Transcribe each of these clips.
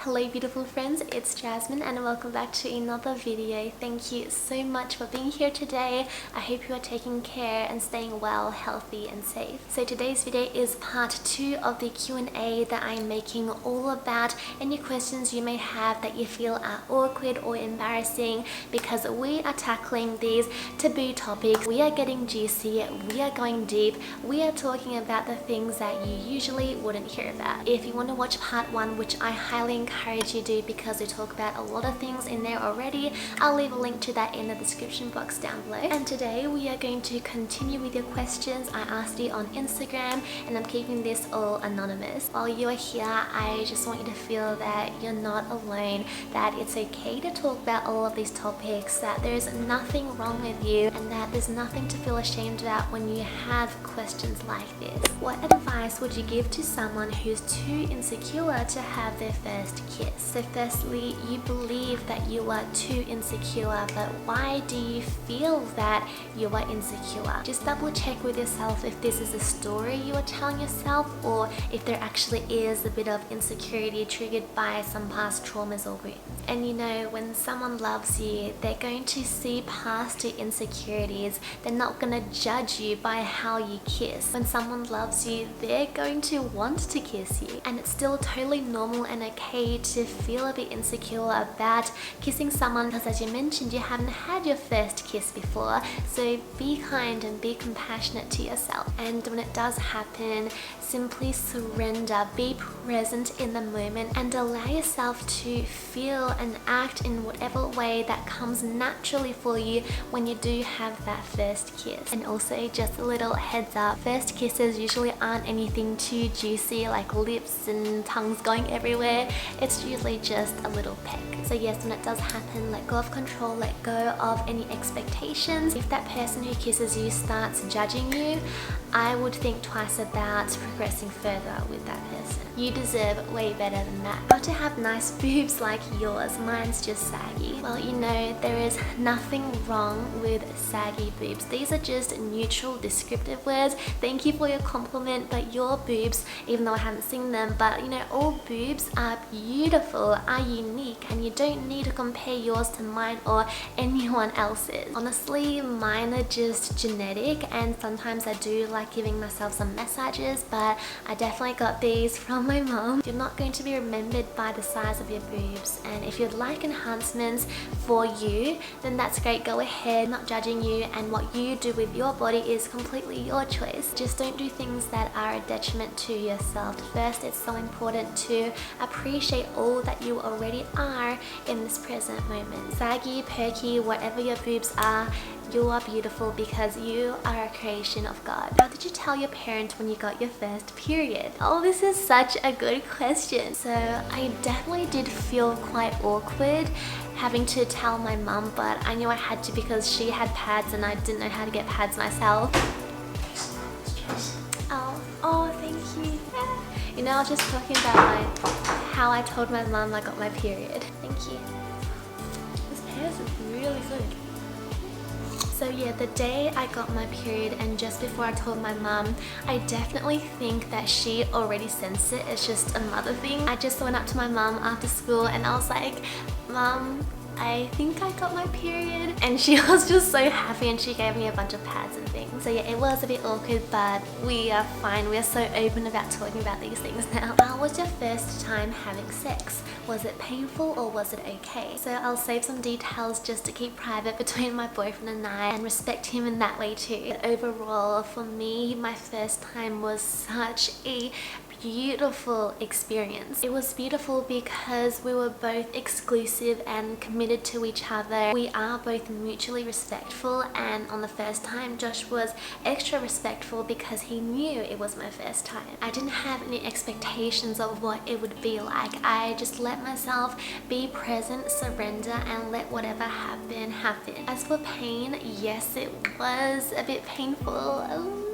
Hello beautiful friends, it's Jasmine and welcome back to another video. Thank you so much for being here today. I hope you are taking care and staying well, healthy and safe. So today's video is part 2 of the Q&A that I'm making, all about any questions you may have that you feel are awkward or embarrassing, because we are tackling these taboo topics. We are getting juicy, we are going deep, we are talking about the things that you usually wouldn't hear about. If you want to watch part 1, which I highly encourage you to, because we talk about a lot of things in there already, I'll leave a link to that in the description box down below. And today we are going to continue with your questions I asked you on Instagram, and I'm keeping this all anonymous. While you are here, I just want you to feel that you're not alone, that it's okay to talk about all of these topics, that there's nothing wrong with you, and that there's nothing to feel ashamed about when you have questions like this. What advice would you give to someone who's too insecure to have their first kiss? So firstly, you believe that you are too insecure, but why do you feel that you are insecure? Just double check with yourself if this is a story you are telling yourself, or if there actually is a bit of insecurity triggered by some past traumas or wounds. And you know, when someone loves you, they're going to see past your insecurities. They're not going to judge you by how you kiss. When someone loves you, they're going to want to kiss you. And it's still totally normal and okay to feel a bit insecure about kissing someone, because as you mentioned, you haven't had your first kiss before. So be kind and be compassionate to yourself. And when it does happen, simply surrender, be present in the moment, and allow yourself to feel and act in whatever way that comes naturally for you when you do have that first kiss. And also, just a little heads up, first kisses usually aren't anything too juicy like lips and tongues going everywhere. It's usually just a little peck. So yes, when it does happen, let go of control, let go of any expectations. If that person who kisses you starts judging you, I would think twice about progressing further with that person. You deserve way better than that. How to have nice boobs like yours? Mine's just saggy. Well, you know, there is nothing wrong with saggy boobs. These are just neutral descriptive words. Thank you for your compliment, but your boobs, even though I haven't seen them, but you know, all boobs are beautiful, are unique, and you don't need to compare yours to mine or anyone else's. Honestly, mine are just genetic, and sometimes I do like giving myself some massages, but I definitely got these from my mom. You're not going to be remembered by the size of your boobs, and if you'd like enhancements for you, then that's great, go ahead. I'm not judging you, and what you do with your body is completely your choice. Just don't do things that are a detriment to yourself. First, it's so important to appreciate all that you already are in this present moment. Saggy, perky, whatever your boobs are, you are beautiful because you are a creation of God. How did you tell your parents when you got your first period? Oh, this is such a good question. So I definitely did feel quite awkward having to tell my mum, but I knew I had to because she had pads and I didn't know how to get pads myself. Oh, thank you. You know, I was just talking about how I told my mum I got my period. Thank you. This hair is really good. So yeah, the day I got my period and just before I told my mum, I definitely think that she already sensed it. It's just a mother thing. I just went up to my mum after school and I was like, Mum, I think I got my period, and she was just so happy and she gave me a bunch of pads and things. So yeah, it was a bit awkward, but we are fine. We are so open about talking about these things now. How was your first time having sex? Was it painful or was it okay? So I'll save some details just to keep private between my boyfriend and I and respect him in that way too. But overall, for me, my first time was such a beautiful experience. It was beautiful because we were both exclusive and committed to each other. We are both mutually respectful, and on the first time Josh was extra respectful because he knew it was my first time. I didn't have any expectations of what it would be like. I just let myself be present, surrender, and let whatever happen happen. As for pain, yes, it was a bit painful,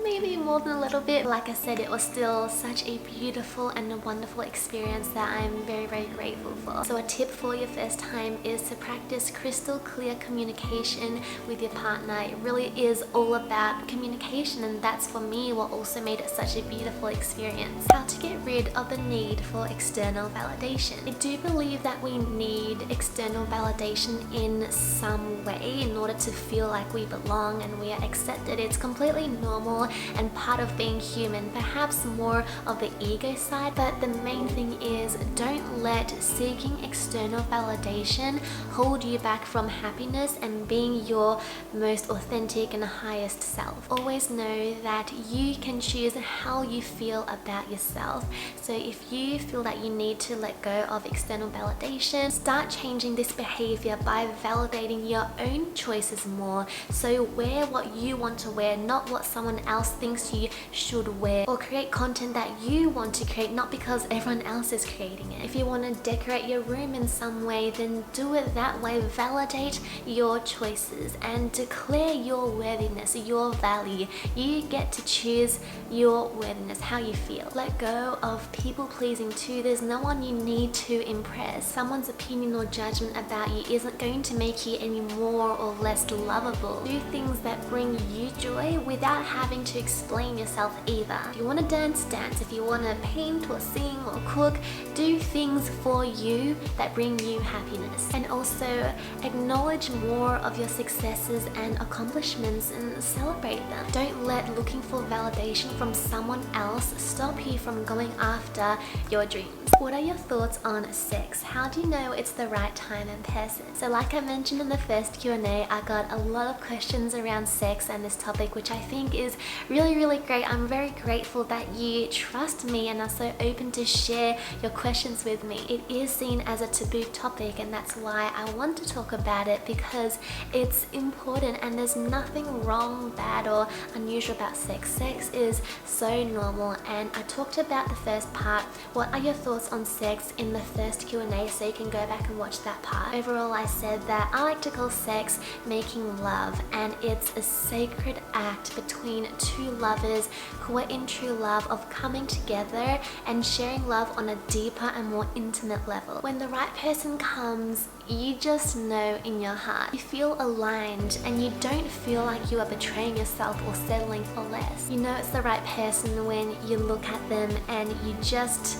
maybe more than a little bit. Like I said, it was still such a beautiful and a wonderful experience that I'm very, very grateful for. before. So a tip for your first time is to practice crystal clear communication with your partner. It really is all about communication, and that's for me what also made it such a beautiful experience. How to get rid of the need for external validation. I do believe that we need external validation in some way in order to feel like we belong and we are accepted. It's completely normal and part of being human, perhaps more of the ego side, but the main thing is don't let seeking external validation hold you back from happiness and being your most authentic and highest self. Always know that you can choose how you feel about yourself. So if you feel that you need to let go of external validation, start changing this behavior by validating your own choices more. So wear what you want to wear, not what someone else thinks you should wear, or create content that you want to create, not because everyone else is creating it. If you want to decorate your room in some way, then do it that way. Validate your choices and declare your worthiness, your value. You get to choose your worthiness, how you feel. Let go of people pleasing too. There's no one you need to impress. Someone's opinion or judgment about you isn't going to make you any more or less lovable. Do things that bring you joy without having to explain yourself either. If you want to dance, dance. If you want to paint or sing or cook, do things for you that bring you happiness. And also acknowledge more of your successes and accomplishments and celebrate them. Don't let looking for validation from someone else stop you from going after your dreams. What are your thoughts on sex? How do you know it's the right time and person? So like I mentioned in the first Q&A, I got a lot of questions around sex and this topic, which I think is really great. I'm very grateful that you trust me and are so open to share your questions with me. It is seen as a taboo topic, and that's why I want to talk about it, because it's important and there's nothing wrong, bad or unusual about sex. Sex is so normal, and I talked about the first part, what are your thoughts on sex, in the first Q&A, so you can go back and watch that part. Overall, I said that I like to call sex making love, and it's a sacred act between two lovers who are in true love of coming together and sharing love on a deeper and more intimate level. When the right person comes, you just know in your heart. You feel aligned and you don't feel like you are betraying yourself or settling for less. You know it's the right person when you look at them and you just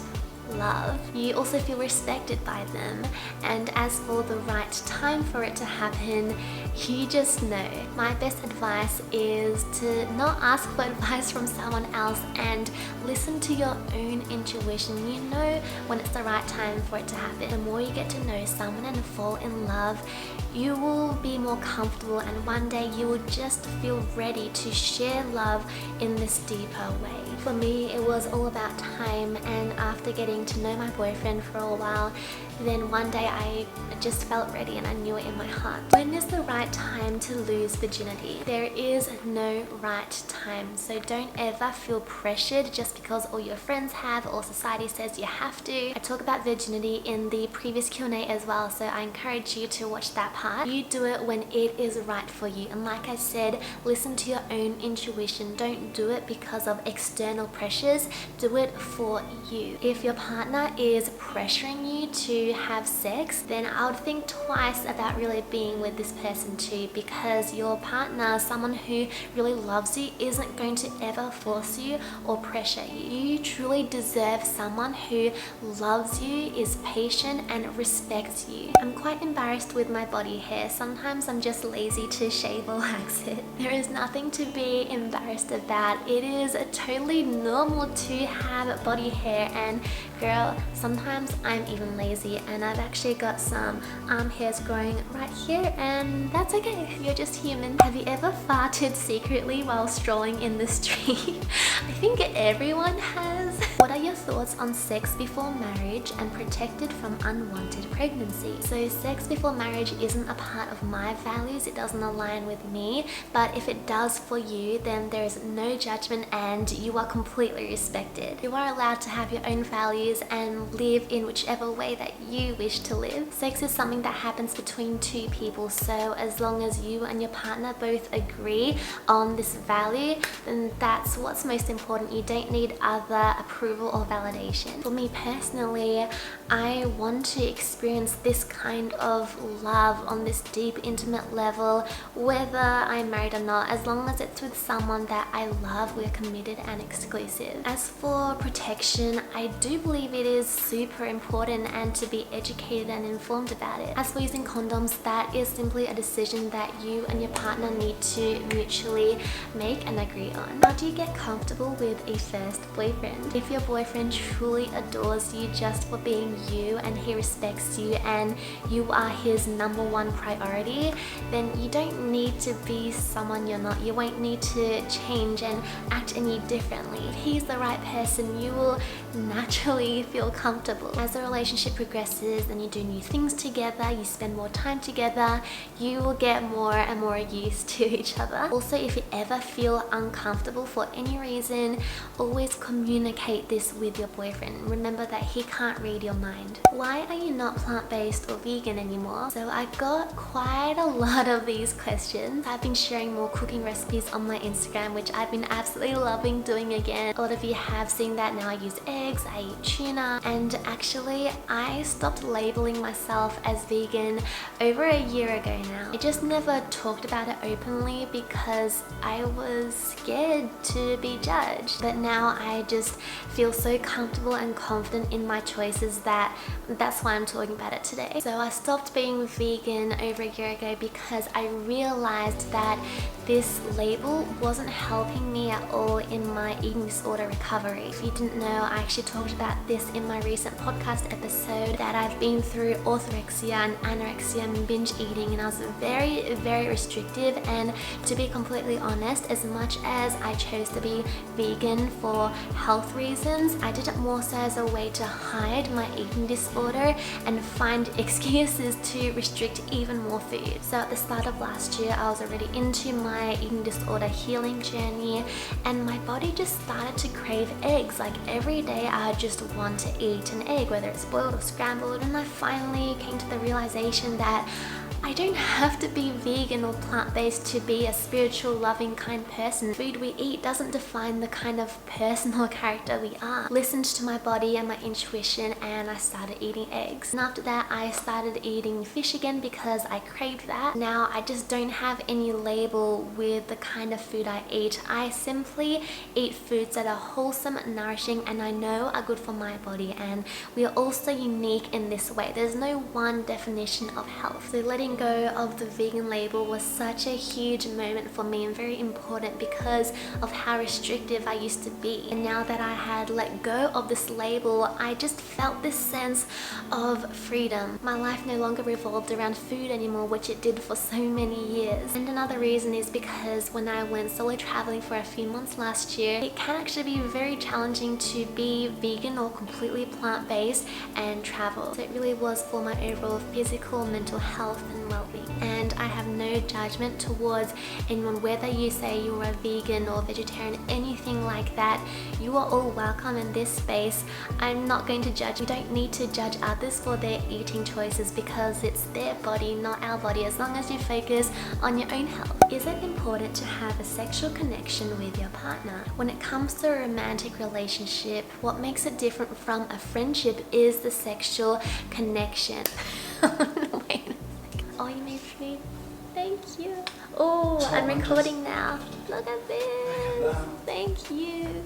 love. You also feel respected by them, and as for the right time for it to happen, you just know. My best advice is to not ask for advice from someone else and listen to your own intuition. You know when it's the right time for it to happen. The more you get to know someone and fall in love, you will be more comfortable, and one day you will just feel ready to share love in this deeper way. For me, it was all about time, and after getting to know my boyfriend for a while, then one day I just felt ready and I knew it in my heart. When is the right time to lose virginity? There is no right time, so don't ever feel pressured just because all your friends have or society says you have to. I talk about virginity in the previous Q&A as well, so I encourage you to watch that part. You do it when it is right for you, and like I said, listen to your own intuition. Don't do it because of external pressures. Do it for you. If your partner is pressuring you to have sex, then I would think twice about really being with this person too, because your partner, someone who really loves you, isn't going to ever force you or pressure you. You truly deserve someone who loves you, is patient and respects you. I'm quite embarrassed with my body hair. Sometimes I'm just lazy to shave or wax it. There is nothing to be embarrassed about. It is totally normal to have body hair, and girl, sometimes I'm even lazy and I've actually got some arm hairs growing right here, and that's okay. You're just human. Have you ever farted secretly while strolling in the street? I think everyone has. What are your thoughts on sex before marriage and protected from unwanted pregnancy? So sex before marriage isn't a part of my values. It doesn't align with me, but if it does for you, then there is no judgment and you are completely respected. You are allowed to have your own values and live in whichever way that you wish to live. Sex is something that happens between two people, so as long as you and your partner both agree on this value, then that's what's most important. You don't need other approval or validation. For me personally, I want to experience this kind of love on this deep, intimate level, whether I'm married or not, as long as it's with someone that I love, we're committed and exclusive. As for protection, I do believe it is super important and to be educated and informed about it. As for using condoms, that is simply a decision that you and your partner need to mutually make and agree on. How do you get comfortable with a first boyfriend? If your boyfriend truly adores you just for being you and he respects you and you are his #1 priority, then you don't need to be someone you're not. You won't need to change and act any differently. If he's the right person, you will naturally feel comfortable. As the relationship progresses and you do new things together, you spend more time together, you will get more and more used to each other. Also, if you ever feel uncomfortable for any reason, always communicate this with your boyfriend. Remember that he can't read your mind. Why are you not plant-based or vegan anymore? So I got quite a lot of these questions. I've been sharing more cooking recipes on my Instagram, which I've been absolutely loving doing again. A lot of you have seen that now. I use eggs, I eat tuna, and actually I stopped labeling myself as vegan over a year ago now. I just never talked about it openly because I was scared to be judged. But now I just feel so comfortable and confident in my choices that's why I'm talking about it today. So I stopped being vegan over a year ago because I realized that this label wasn't helping me at all in my eating disorder recovery. If you didn't know, I actually talked about this in my recent podcast episode, that I've been through orthorexia and anorexia and binge eating, and I was very, very restrictive. And to be completely honest, as much as I chose to be vegan for health reasons, I did it more so as a way to hide my eating disorder and find excuses to restrict even more food. So at the start of last year, I was already into my eating disorder healing journey, and my body just started to crave eggs. Like every day I just want to eat an egg, whether it's boiled or scrambled, and I finally came to the realization that I don't have to be vegan or plant-based to be a spiritual, loving, kind person. Food we eat doesn't define the kind of person or character we are. Listened to my body and my intuition, and I started eating eggs. And after that, I started eating fish again because I craved that. Now I just don't have any label with the kind of food I eat. I simply eat foods that are wholesome, nourishing, and I know are good for my body. And we are also unique in this way. There's no one definition of health. So letting go of the vegan label was such a huge moment for me and very important because of how restrictive I used to be. And now that I had let go of this label, I just felt this sense of freedom. My life no longer revolved around food anymore, which it did for so many years. And another reason is because when I went solo traveling for a few months last year, it can actually be very challenging to be vegan or completely plant-based and travel. So it really was for my overall physical, mental health and well-being. And I have no judgment towards anyone, whether you say you're a vegan or vegetarian, anything like that. You are all welcome in this space. I'm not going to judge. You don't need to judge others for their eating choices because it's their body, not our body, as long as you focus on your own health. Is it important to have a sexual connection with your partner? When it comes to a romantic relationship, what makes it different from a friendship is the sexual connection. Wait. Oh, you made food? Thank you. Oh, I'm recording now. Look at this. Thank you.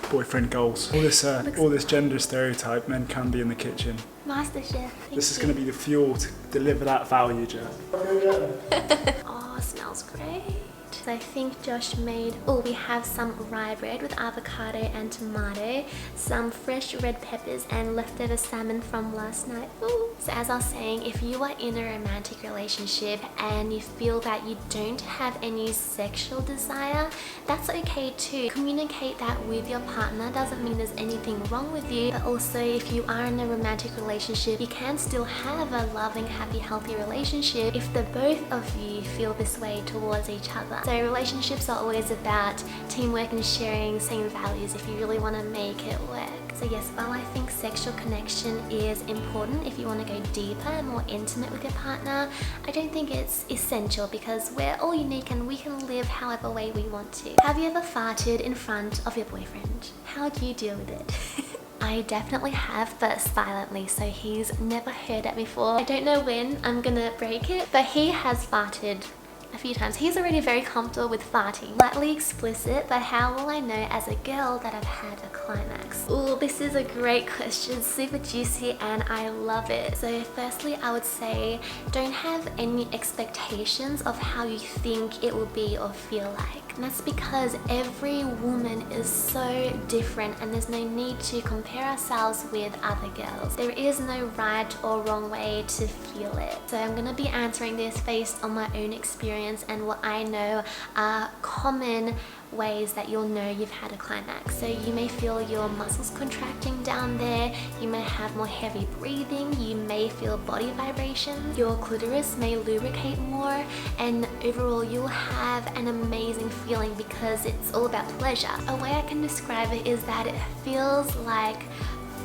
Boyfriend goals. All this gender stereotype, men can be in the kitchen. Master Chef. This is going to be the fuel to deliver that value, Jeff. Oh, smells great. I think Josh made, we have some rye bread with avocado and tomato, some fresh red peppers, and leftover salmon from last night. Ooh. So as I was saying, if you are in a romantic relationship and you feel that you don't have any sexual desire, that's okay too. Communicate that with your partner. Doesn't mean there's anything wrong with you, but also if you are in a romantic relationship, you can still have a loving, happy, healthy relationship if the both of you feel this way towards each other. So relationships are always about teamwork and sharing same values if you really want to make it work. So yes, while I think sexual connection is important if you want to go deeper and more intimate with your partner, I don't think it's essential because we're all unique and we can live however way we want to. Have you ever farted in front of your boyfriend? How do you deal with it? I definitely have, but silently, so he's never heard it before. I don't know when I'm gonna break it, but he has farted a few times. He's already very comfortable with farting. Slightly explicit, but how will I know as a girl that I've had a climax? Ooh, this is a great question, super juicy, and I love it. So firstly, I would say don't have any expectations of how you think it will be or feel like. And that's because every woman is so different and there's no need to compare ourselves with other girls. There is no right or wrong way to feel it. So I'm gonna be answering this based on my own experience and what I know are common ways that you'll know you've had a climax. So you may feel your muscles contracting down there, you may have more heavy breathing, you may feel body vibrations, your clitoris may lubricate more, and overall you'll have an amazing feeling because it's all about pleasure. A way I can describe it is that it feels like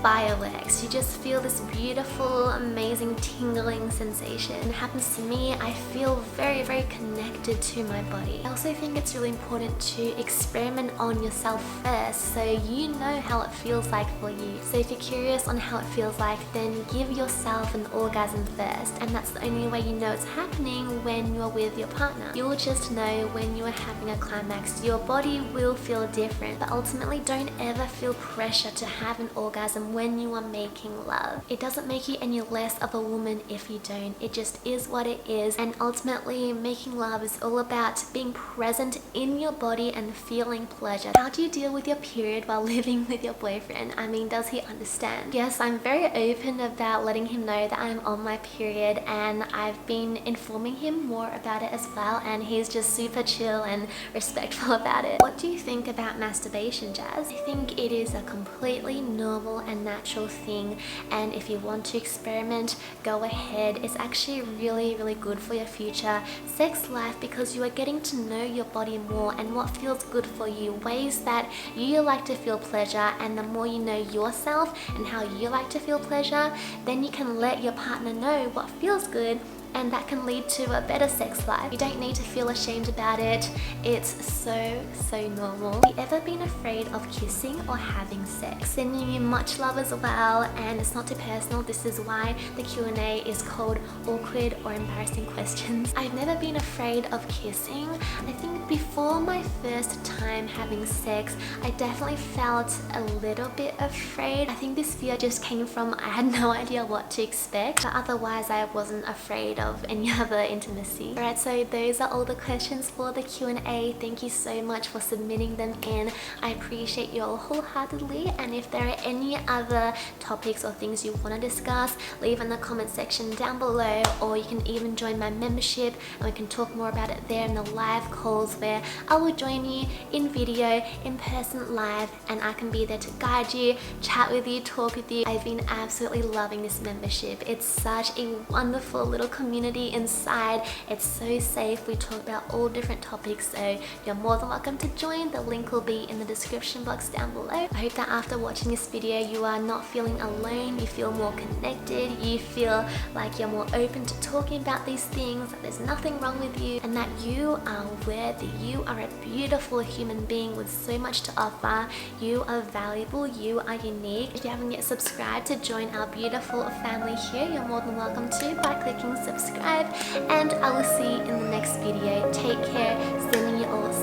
fireworks. You just feel this beautiful, amazing tingling sensation. It happens to me. I feel very, very connected to my body. I also think it's really important to experiment on yourself first so you know how it feels like for you. So if you're curious on how it feels like, then give yourself an orgasm first, and that's the only way you know it's happening when you're with your partner. You'll just know when you are having a climax. Your body will feel different, but ultimately don't ever feel pressure to have an orgasm when you are making love. It doesn't make you any less of a woman if you don't. It just is what it is, and ultimately making love is all about being present in your body and feeling pleasure. How do you deal with your period while living with your boyfriend? I mean, does he understand? Yes, I'm very open about letting him know that I'm on my period, and I've been informing him more about it as well, and he's just super chill and respectful about it. What do you think about masturbation, Jazz? I think it is a completely normal and natural thing, and if you want to experiment, go ahead. It's actually really, really good for your future sex life because you are getting to know your body more and what feels good for you, ways that you like to feel pleasure, and the more you know yourself and how you like to feel pleasure, then you can let your partner know what feels good, and that can lead to a better sex life. You don't need to feel ashamed about it. It's so normal. Have you ever been afraid of kissing or having sex? Sending you much love as well, and it's not too personal. This is why the Q&A is called awkward or embarrassing questions. I've never been afraid of kissing. I think before my first time having sex, I definitely felt a little bit afraid. I think this fear just came from I had no idea what to expect, but otherwise I wasn't afraid of any other intimacy. Alright, so those are all the questions for the Q&A. Thank you so much for submitting them in. I appreciate you all wholeheartedly, and if there are any other topics or things you want to discuss, leave in the comment section down below, or you can even join my membership and we can talk more about it there in the live calls where I will join you in video, in person, live, and I can be there to guide you, chat with you, talk with you. I've been absolutely loving this membership. It's such a wonderful little community inside. It's so safe. We talk about all different topics, so you're more than welcome to join. The link will be in the description box down below. I hope that after watching this video you are not feeling alone, you feel more connected, you feel like you're more open to talking about these things, that there's nothing wrong with you, and that you are worthy. You are a beautiful human being with so much to offer. You are valuable, you are unique. If you haven't yet subscribed to join our beautiful family here, you're more than welcome to by clicking subscribe, and I will see you in the next video. Take care, sending you all